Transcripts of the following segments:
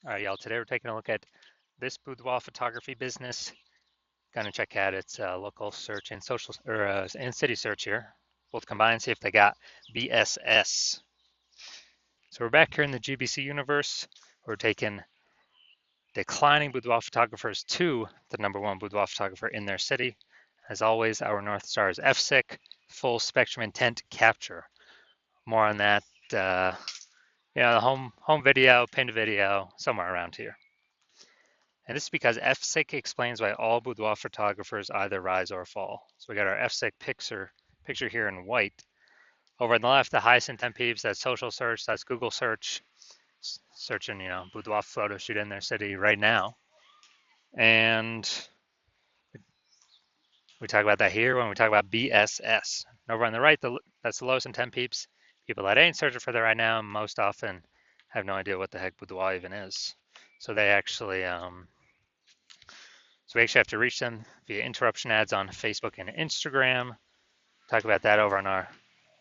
All right, y'all. Today we're taking a look at this boudoir photography business. Gonna check out its local search and social and city search here. Both combined, see if they got BSS. So we're back here in the GBC universe. We're taking declining boudoir photographers to the #1 boudoir photographer in their city. As always, our North Star is FSIC, full spectrum intent capture. More on that, the home video, pinned video, somewhere around here. And this is because FSIC explains why all boudoir photographers either rise or fall. So we got our FSIC picture here in white. Over on the left, the highest intent peeps, that's social search, that's Google search, searching, boudoir photo shoot in their city right now. And we talk about that here when we talk about BSS. And over on the right, that's the lowest intent peeps, people that ain't searching for that right now, most often have no idea what the heck boudoir even is. So they actually, So we actually have to reach them via interruption ads on Facebook and Instagram. Talk about that over on our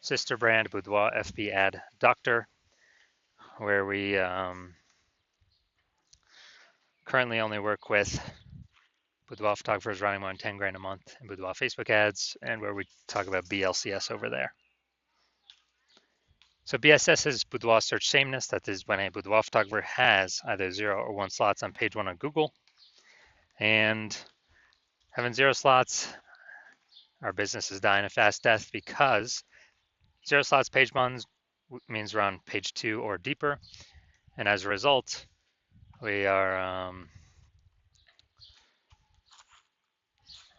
sister brand, Boudoir FB Ad Doctor, where we currently only work with boudoir photographers running more than 10 grand a month in boudoir Facebook ads, and where we talk about BLCS over there. So BSS is boudoir search sameness. That is when a boudoir photographer has either 0 or 1 slots on page 1 on Google. And having 0 slots, our business is dying a fast death because 0 slots page 1 means we're on page 2 or deeper. And as a result, we are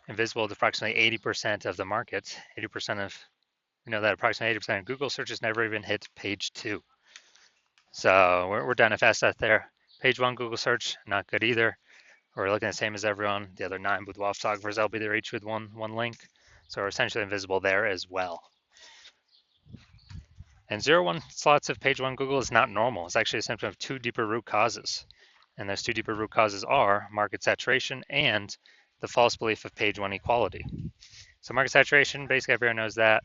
invisible to approximately 80% of the market. 80% of, that approximately 80% of Google searches never even hit page 2. So we're done a fast death there. Page 1 Google search, not good either. We're looking the same as everyone. The other 9 boudoir photographers, they'll be there each with one link. So we're essentially invisible there as well. And 0-1 slots of page 1 Google is not normal. It's actually a symptom of 2 deeper root causes. And those 2 deeper root causes are market saturation and the false belief of page 1 equality. So market saturation, basically everyone knows that.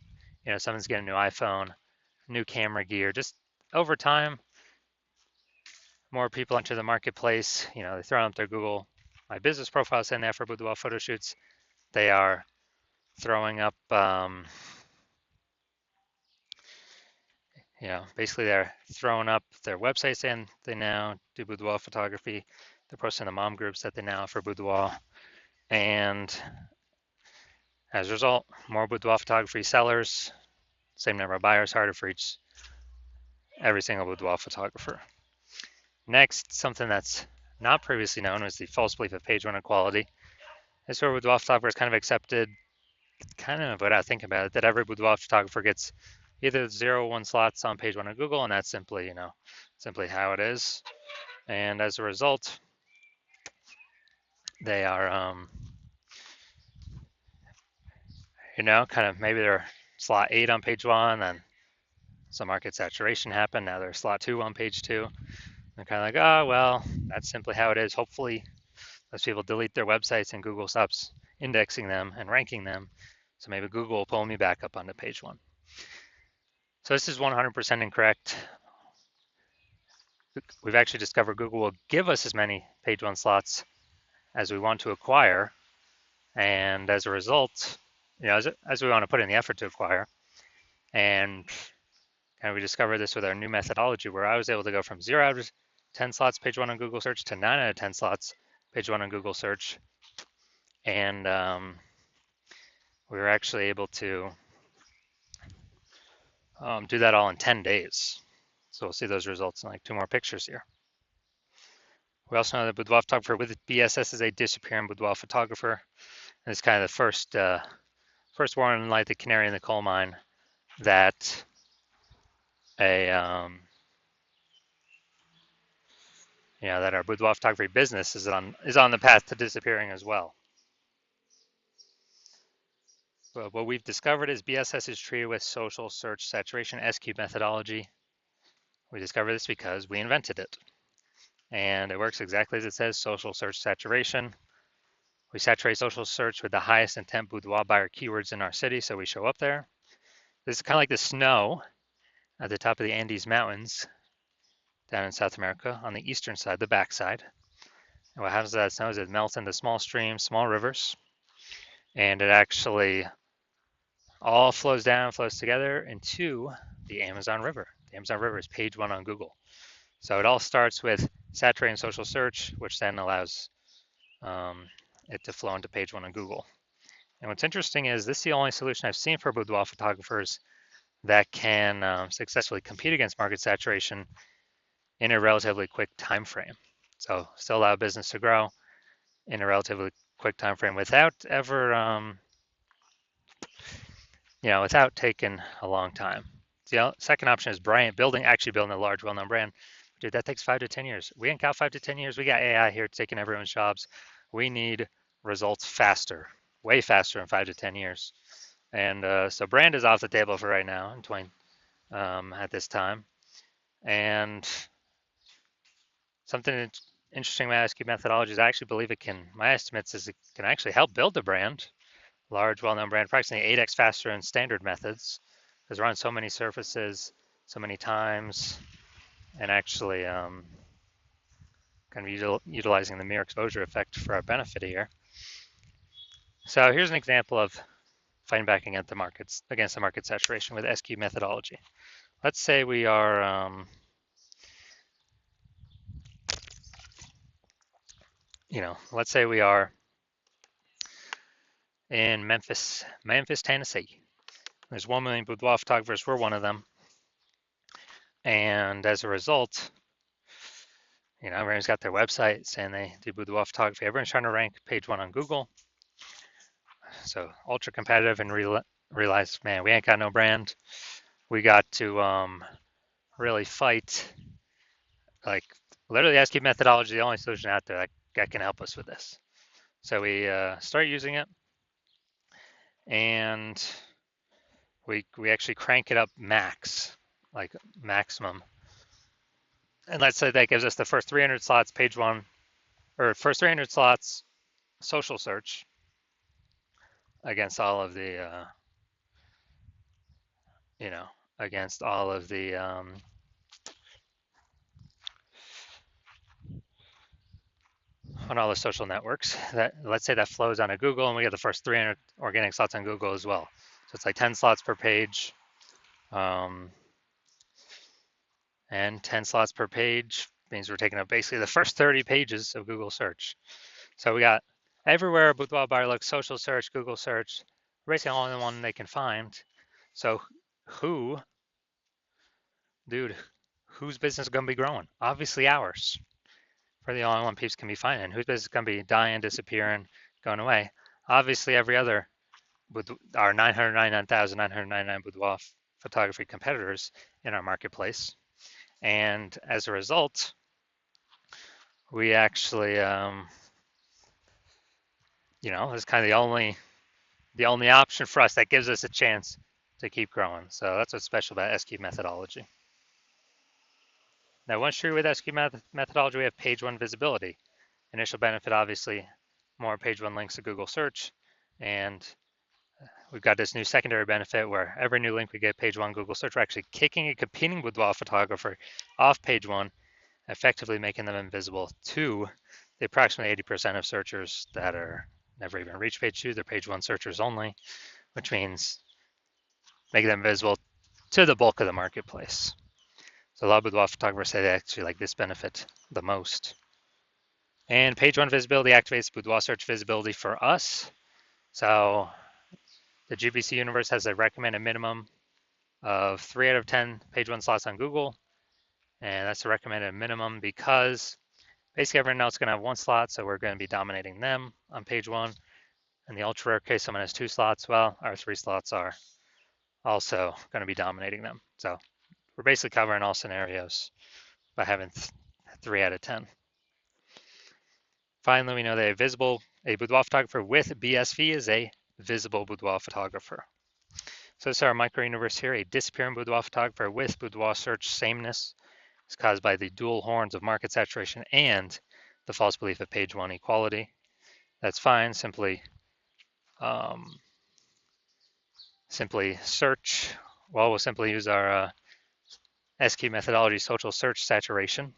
Someone's getting a new iPhone, new camera gear. Just over time, more people enter the marketplace. They throw up their Google My Business profile saying that for boudoir photo shoots. They are throwing up, basically they're throwing up their website saying they now do boudoir photography. They're posting the mom groups that they now offer boudoir. And as a result, more boudoir photography sellers, same number of buyers, harder for every single boudoir photographer. Next, something that's not previously known was the false belief of page 1 equality. This is where boudoir photographers kind of accepted, kind of without thinking about it, that every boudoir photographer gets either 0 or 1 slots on page 1 of Google, and that's simply, simply how it is. And as a result, they are, kind of maybe they're slot 8 on page 1, then some market saturation happened. Now they're slot 2 on page 2. They're kind of like, oh, well, that's simply how it is. Hopefully, those people delete their websites and Google stops indexing them and ranking them. So maybe Google will pull me back up onto page 1. So this is 100% incorrect. We've actually discovered Google will give us as many page 1 slots as we want to acquire. And as a result, as we want to put in the effort to acquire. And we discovered this with our new methodology where I was able to go from 0 out of 10 slots page 1 on Google search to 9 out of 10 slots page 1 on Google search. And we were actually able to do that all in 10 days. So we'll see those results in like 2 more pictures here. We also know that boudoir photographer with BSS is a disappearing boudoir photographer. And it's kind of the first warning light, the canary in the coal mine, that that our boudoir photography business is on the path to disappearing as well. But what we've discovered is BSS is treated with social search saturation SQ methodology. We discovered this because we invented it. And it works exactly as it says, social search saturation. We saturate social search with the highest intent boudoir buyer keywords in our city, so we show up there. This is kind of like the snow at the top of the Andes Mountains. down in South America on the eastern side, the backside. And what happens to that snow is it melts into small streams, small rivers, and it actually all flows down, flows together into the Amazon River. The Amazon River is page 1 on Google. So it all starts with saturating social search, which then allows it to flow into page 1 on Google. And what's interesting is this is the only solution I've seen for boudoir photographers that can successfully compete against market saturation in a relatively quick time frame. So still allow business to grow in a relatively quick time frame without ever, without taking a long time. The second option is building a large, well-known brand. Dude, that takes 5 to 10 years. We ain't got 5 to 10 years. We got AI here taking everyone's jobs. We need results faster, way faster in 5 to 10 years. And so brand is off the table for right now at this time. And something interesting with SQ methodology is I actually believe my estimates is it can actually help build a brand, large, well-known brand, approximately 8x faster than standard methods, because we're on so many surfaces, so many times, and actually kind of utilizing the mere exposure effect for our benefit here. So here's an example of fighting back against the market saturation with SQ methodology. Let's say we are, let's say we are in Memphis, Tennessee. There's 1 million boudoir photographers. We're one of them. And as a result, everyone's got their website saying they do boudoir photography. Everyone's trying to rank page 1 on Google. So ultra competitive, and realize, man, we ain't got no brand. We got to really fight. Like literally SQ methodology, the only solution out there that can help us with this. So we start using it, and we actually crank it up like maximum. And let's say that gives us the first 300 slots page 1, or first 300 slots social search against all of the, against all of the on all the social networks. That let's say that flows onto Google, and we get the first 300 organic slots on Google as well. So it's like 10 slots per page, and 10 slots per page means we're taking up basically the first 30 pages of Google search. So we got everywhere boudoir buyer looks, social search, Google search, basically all in the one they can find. So whose business is going to be growing? Obviously ours. We're the only one people can be finding. Whose business is going to be dying, disappearing, going away? Obviously every other, with our 999,999 boudoir photography competitors in our marketplace. And as a result, we actually, it's kind of the only option for us that gives us a chance to keep growing. So that's what's special about SQ methodology. Now, once you're with SQ methodology, we have page 1 visibility. Initial benefit, obviously, more page 1 links to Google search. And we've got this new secondary benefit where every new link we get page 1 Google search, we're actually kicking a competing boudoir photographer off page 1, effectively making them invisible to the approximately 80% of searchers that are never even reach page 2. They're page 1 searchers only, which means making them visible to the bulk of the marketplace. So a lot of boudoir photographers say they actually like this benefit the most. And page 1 visibility activates boudoir search visibility for us. So the GBC universe has a recommended minimum of 3 out of 10 page 1 slots on Google. And that's a recommended minimum because basically everyone else is going to have 1 slot, so we're going to be dominating them on page 1. In the ultra rare case, someone has 2 slots. Well, our 3 slots are also going to be dominating them. So we're basically covering all scenarios by having 3 out of 10. Finally, we know that a boudoir photographer with BSV is a visible boudoir photographer. So this is our micro universe here. A disappearing boudoir photographer with boudoir search sameness is caused by the dual horns of market saturation and the false belief of page 1 equality. That's fine. Simply search. Well, we'll simply use our SQ methodology social search saturation,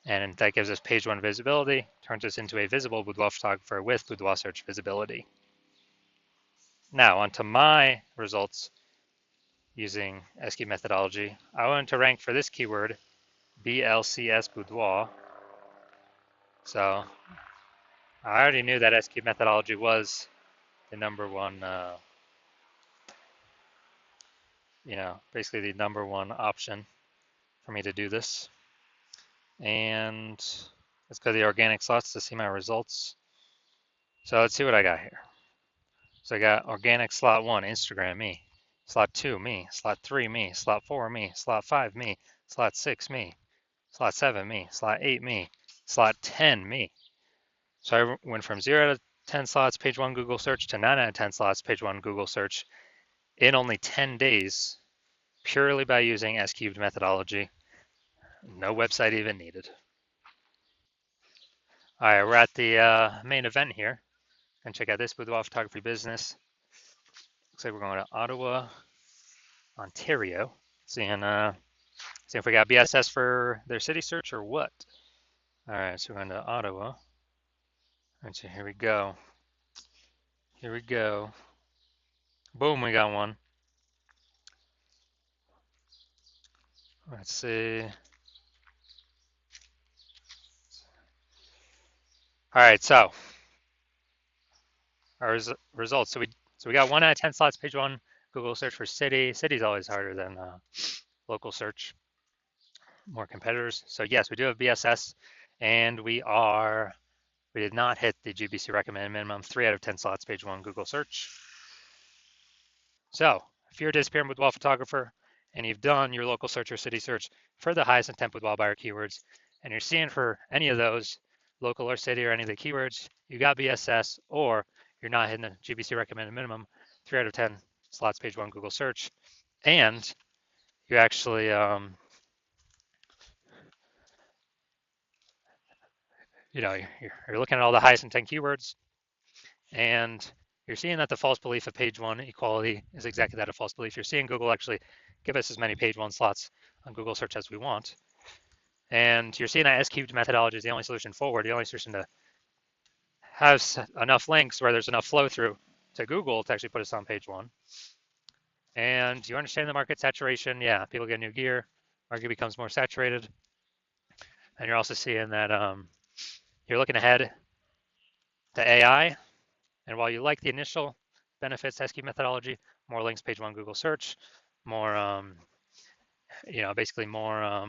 and that gives us page one visibility, turns us into a visible boudoir photographer with boudoir search visibility. Now onto my results using SQ methodology. I wanted to rank for this keyword BLCS boudoir. So I already knew that SQ methodology was the number one, basically the number one option for me to do this. And let's go to the organic slots to see my results. So let's see what I got here. So I got organic slot 1, Instagram, me. Slot 2, me. Slot 3, me. Slot 4, me. Slot 5, me. Slot 6, me. Slot 7, me. Slot 8, me. Slot 10, me. So I went from 0 to 10 slots, page 1 Google search, to 9 out of 10 slots, page 1 Google search in only 10 days, purely by using S-cubed methodology. No website even needed. All right, we're at the main event here. And check out this boudoir photography business. Looks like we're going to Ottawa, Ontario. Seeing if we got BSS for their city search or what. All right, so we're going to Ottawa. All right, so here we go. Here we go. Boom, we got one. Let's see. All right, so our results. So we got 1 out of 10 slots, page 1 Google search for city. City's always harder than local search. More competitors. So yes, we do have BSS, and we did not hit the GBC recommended minimum, 3 out of 10 slots, page 1 Google search. So if you're a disappearing boudoir photographer and you've done your local search or city search for the highest intent boudoir buyer keywords, and you're seeing for any of those, local or city or any of the keywords, you got BSS, or you're not hitting the GBC recommended minimum, 3 out of 10 slots, page 1 Google search, and you actually you're looking at all the highest intent keywords, and you're seeing that the false belief of page 1 equality is exactly that, a false belief. You're seeing Google actually give us as many page 1 slots on Google search as we want. And you're seeing that S-cubed methodology is the only solution forward, the only solution to have enough links where there's enough flow through to Google to actually put us on page 1. And you understand the market saturation. Yeah, people get new gear, market becomes more saturated. And you're also seeing that you're looking ahead to AI. And while you like the initial benefits, SQ methodology, more links, page 1 Google search, more, basically more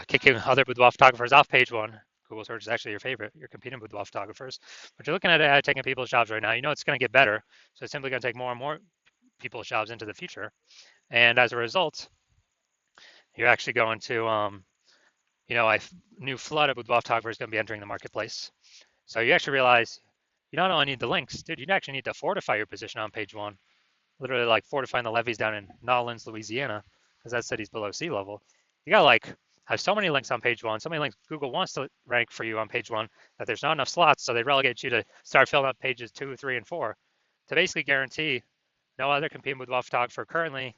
kicking other boudoir photographers off page 1. Google search is actually your favorite. You're competing with boudoir photographers. But you're looking at AI taking people's jobs right now. You know it's going to get better. So it's simply going to take more and more people's jobs into the future. And as a result, you're actually going to, a new flood of boudoir photographers going to be entering the marketplace. So you actually realize you not only need the links, dude, you actually need to fortify your position on page 1. Literally like fortifying the levees down in Nolens, Louisiana, because that city's below sea level. You gotta have so many links on page 1, so many links Google wants to rank for you on page 1 that there's not enough slots, so they relegate you to start filling up pages 2, 3, and 4 to basically guarantee no other competing boudoir photographer currently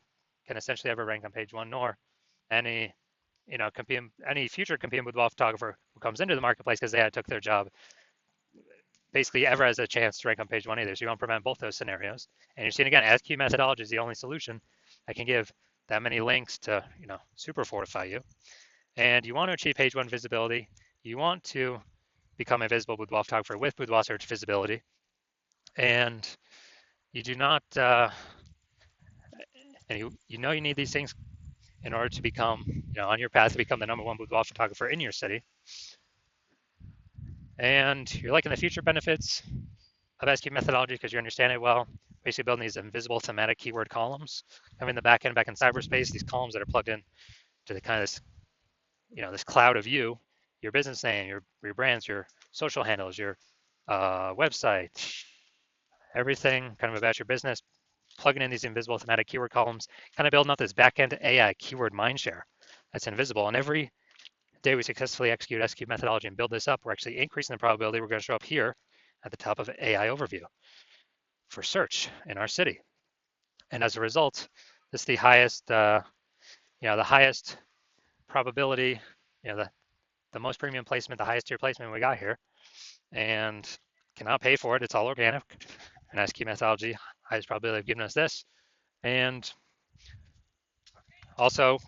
can essentially ever rank on page 1, nor any any future competing boudoir photographer who comes into the marketplace because they took their job basically ever has a chance to rank on page 1 either. So you want to prevent both those scenarios. And you're seeing again, SQ methodology is the only solution that can give that many links to, super fortify you. And you want to achieve page 1 visibility. You want to become a visible boudoir photographer with boudoir search visibility. And you do not, and you need these things in order to become, on your path to become the #1 boudoir photographer in your city. And you're liking the future benefits of SQ methodology because you understand it well. Basically building these invisible thematic keyword columns, having the back in cyberspace, these columns that are plugged in to the kind of this, this cloud of you, your business name, your brands, your social handles, your website, everything kind of about your business, plugging in these invisible thematic keyword columns, kind of building up this back-end AI keyword mindshare that's invisible. And every day we successfully execute SQ methodology and build this up, we're actually increasing the probability we're going to show up here at the top of AI overview for search in our city. And as a result, This is the highest, the highest probability, the most premium placement, the highest tier placement we got here, and cannot pay for it. It's all organic. And SQ methodology, highest probability of giving us this. And also,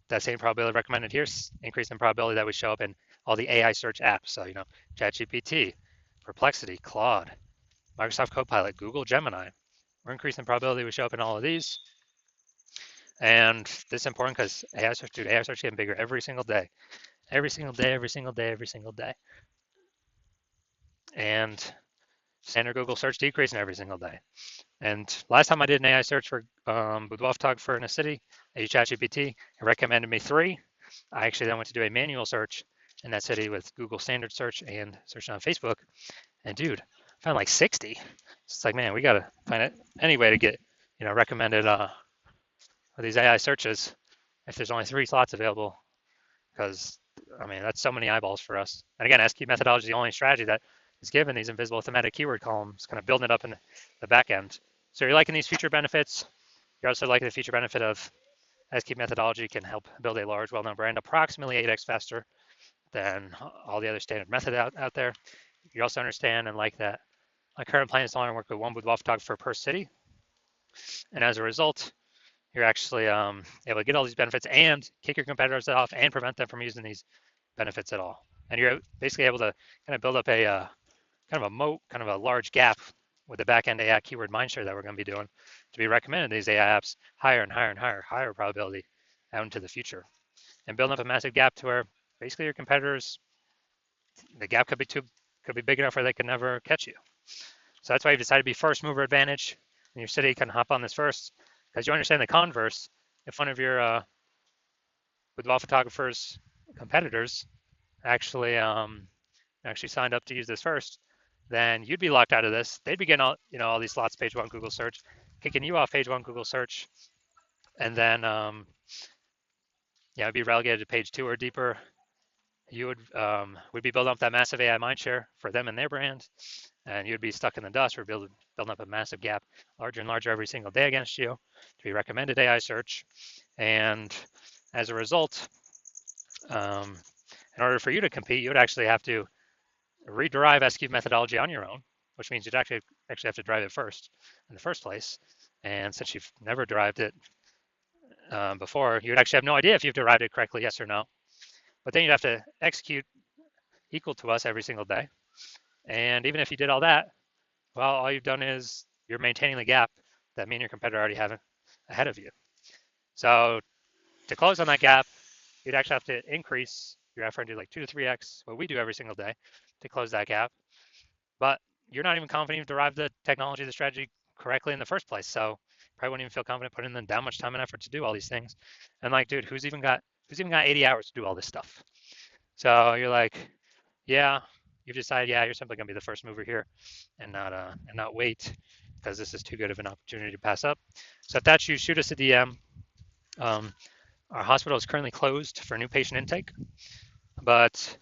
that same probability recommended here, increase in probability that we show up in all the AI search apps. So, ChatGPT, Perplexity, Claude, Microsoft Copilot, Google Gemini. We're increasing probability we show up in all of these. And this is important because AI search, dude, AI search getting bigger every single day. Every single day, every single day, every single day. And standard Google search decreasing every single day. And last time I did an AI search for boudoir photographer in a city, I used ChatGPT. It recommended me 3. I actually then went to do a manual search in that city with Google standard search and searching on Facebook. And dude, I found like 60. It's like, man, we got to find any way to get, recommended these AI searches if there's only 3 slots available. Because, that's so many eyeballs for us. And again, SQ methodology is the only strategy that is given these invisible thematic keyword columns, kind of building it up in the back end. So you're liking these feature benefits. You're also liking the feature benefit of SQ methodology can help build a large, well-known brand approximately 8x faster than all the other standard methods out there. You also understand and like that my current plan is to only work with one boudoir photographer per city. And as a result, you're actually able to get all these benefits and kick your competitors off and prevent them from using these benefits at all. And you're basically able to kind of build up a kind of a moat, kind of a large gap with the back-end AI keyword mindshare that we're going to be doing to be recommended these AI apps higher and higher and higher probability out into the future. And building up a massive gap to where basically your competitors, the gap could be big enough where they could never catch you. So that's why you've decided to be first mover advantage in your city. You can hop on this first because you understand the converse. If one of your boudoir photographers competitors actually signed up to use this first, then you'd be locked out of this. They'd be getting all these slots page 1 Google search, kicking you off page 1 Google search, and then it'd be relegated to page 2 or deeper. You would be building up that massive AI mindshare for them and their brand, and you'd be stuck in the dust. We're building up a massive gap, larger and larger every single day against you to be recommended AI search. And as a result, in order for you to compete, you would actually have to rederive SQ methodology on your own, which means you'd actually have to drive it first in the first place. And since you've never derived it before, you would actually have no idea if you've derived it correctly, yes or no. But then you'd have to execute equal to us every single day. And even if you did all that, well, all you've done is you're maintaining the gap that me and your competitor already have ahead of you. So to close on that gap, you'd actually have to increase your effort and do like 2 to 3x what we do every single day to close that gap. But you're not even confident you've derived the technology, the strategy correctly in the first place. So probably wouldn't even feel confident putting in that much time and effort to do all these things. And like, dude, who's even got 80 hours to do all this stuff? So you're like, yeah, you've decided, yeah, you're simply gonna be the first mover here and not wait because this is too good of an opportunity to pass up. So if that's you, shoot us a DM. Our hospital is currently closed for new patient intake, but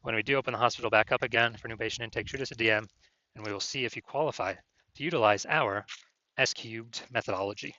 when we do open the hospital back up again for new patient intake, shoot us a DM and we will see if you qualify to utilize our S-cubed methodology.